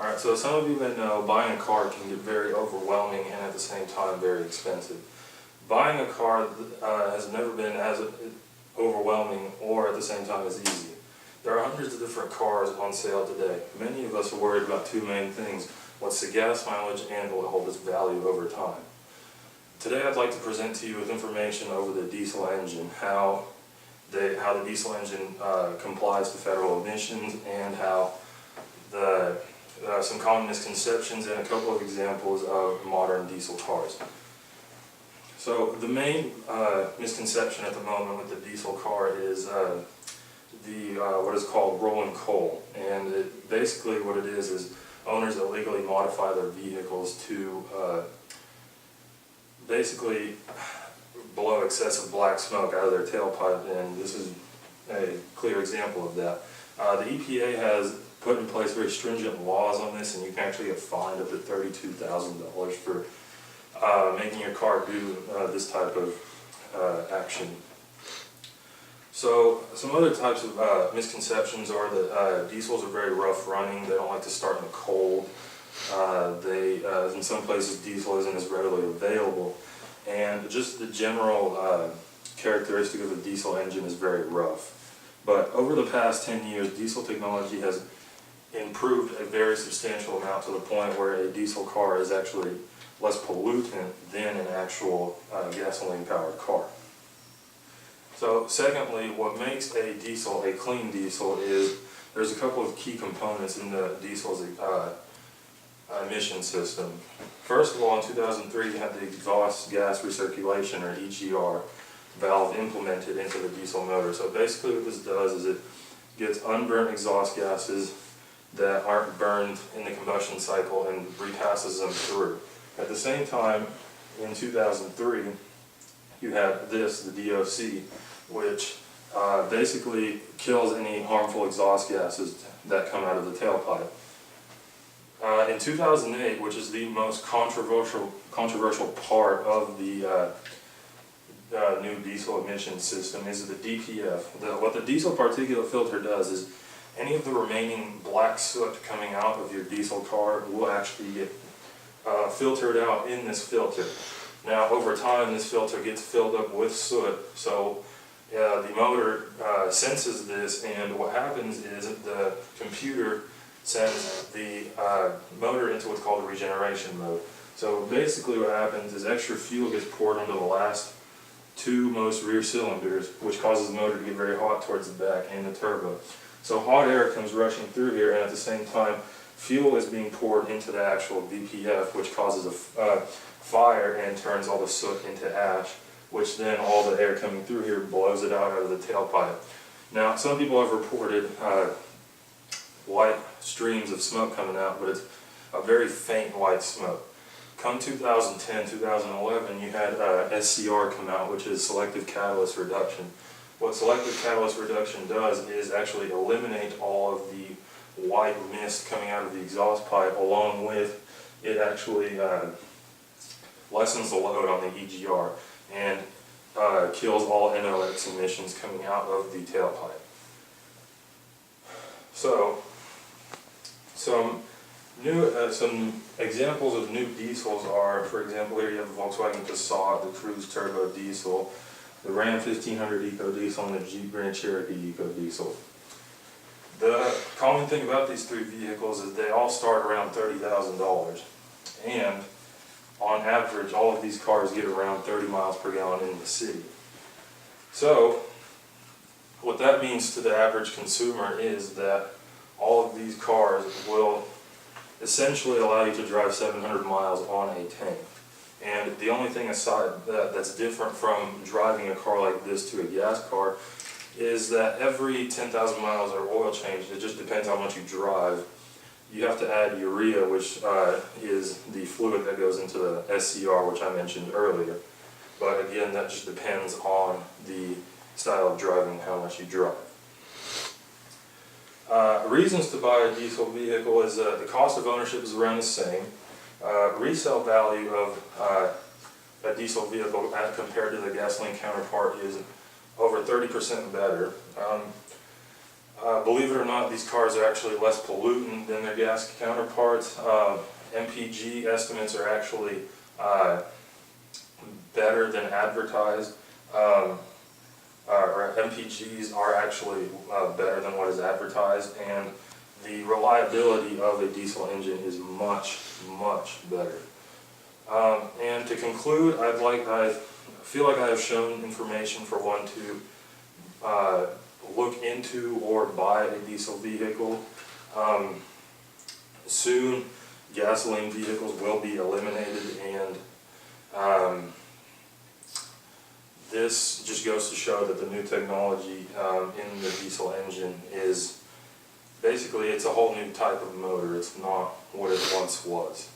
Alright, so some of you may know buying a car can get very overwhelming and at the same time very expensive. Buying a car has never been as overwhelming or at the same time as easy. There are hundreds of different cars on sale today. Many of us are worried about two main things: what's the gas mileage and will it hold its value over time. Today I'd like to present to you with information over the diesel engine, how the diesel engine complies to federal emissions, and how some common misconceptions and a couple of examples of modern diesel cars. So the main misconception at the moment with the diesel car is what is called rolling coal, and basically what it is owners illegally modify their vehicles to basically blow excessive black smoke out of their tailpipe, and this is a clear example of that. The EPA has put in place very stringent laws on this, and you can actually get fined up to $32,000 for making your car do this type of action. So some other types of misconceptions are that diesels are very rough running. They don't like to start in the cold. In some places diesel isn't as readily available, and just the general characteristic of a diesel engine is very rough. But over the past 10 years, diesel technology has improved a very substantial amount to the point where a diesel car is actually less pollutant than an actual gasoline-powered car. So secondly, what makes a diesel a clean diesel is there's a couple of key components in the diesel's emission system. First of all, in 2003 you had the exhaust gas recirculation, or EGR, valve implemented into the diesel motor. So basically what this does is it gets unburnt exhaust gases that aren't burned in the combustion cycle and repasses them through. At the same time, in 2003, you had this, the DOC, which basically kills any harmful exhaust gases that come out of the tailpipe. In 2008, which is the most controversial part of the new diesel emission system, is the DPF. What the diesel particulate filter does is any of the remaining black soot coming out of your diesel car will actually get filtered out in this filter. Now over time this filter gets filled up with soot, so the motor senses this, and what happens is the computer sends the motor into what's called a regeneration mode. So basically what happens is extra fuel gets poured onto the last two most rear cylinders, which causes the motor to get very hot towards the back and the turbo. So hot air comes rushing through here, and at the same time fuel is being poured into the actual DPF, which causes a fire and turns all the soot into ash, which then all the air coming through here blows it out of the tailpipe. Now some people have reported white streams of smoke coming out, but it's a very faint white smoke. Come 2010, 2011, you had SCR come out, which is selective catalyst reduction. What selective catalyst reduction does is actually eliminate all of the white mist coming out of the exhaust pipe, along with it actually lessens the load on the EGR and kills all NOx emissions coming out of the tailpipe. So some examples of new diesels are, for example, here you have the Volkswagen Passat, the Cruise Turbo Diesel, the Ram 1500 Eco Diesel, and the Jeep Grand Cherokee Eco Diesel. The common thing about these three vehicles is they all start around $30,000, and on average all of these cars get around 30 miles per gallon in the city. So what that means to the average consumer is that all of these cars will essentially allow you to drive 700 miles on a tank. And the only thing aside that's different from driving a car like this to a gas car is that every 10,000 miles or oil change, it just depends how much you drive, you have to add urea, which is the fluid that goes into the SCR, which I mentioned earlier. But again, that just depends on the style of driving, how much you drive. Reasons to buy a diesel vehicle is the cost of ownership is around the same. Resale value of a diesel vehicle compared to the gasoline counterpart is over 30% better. Believe it or not, these cars are actually less pollutant than their gas counterparts. MPG estimates are actually better than advertised. Or MPGs are actually better than what is advertised, and the reliability of a diesel engine is much, much better. And to conclude, I feel like I have shown information for one to look into or buy a diesel vehicle. Soon, gasoline vehicles will be eliminated, and this just goes to show that the new technology in the diesel engine is basically, it's a whole new type of motor. It's not what it once was.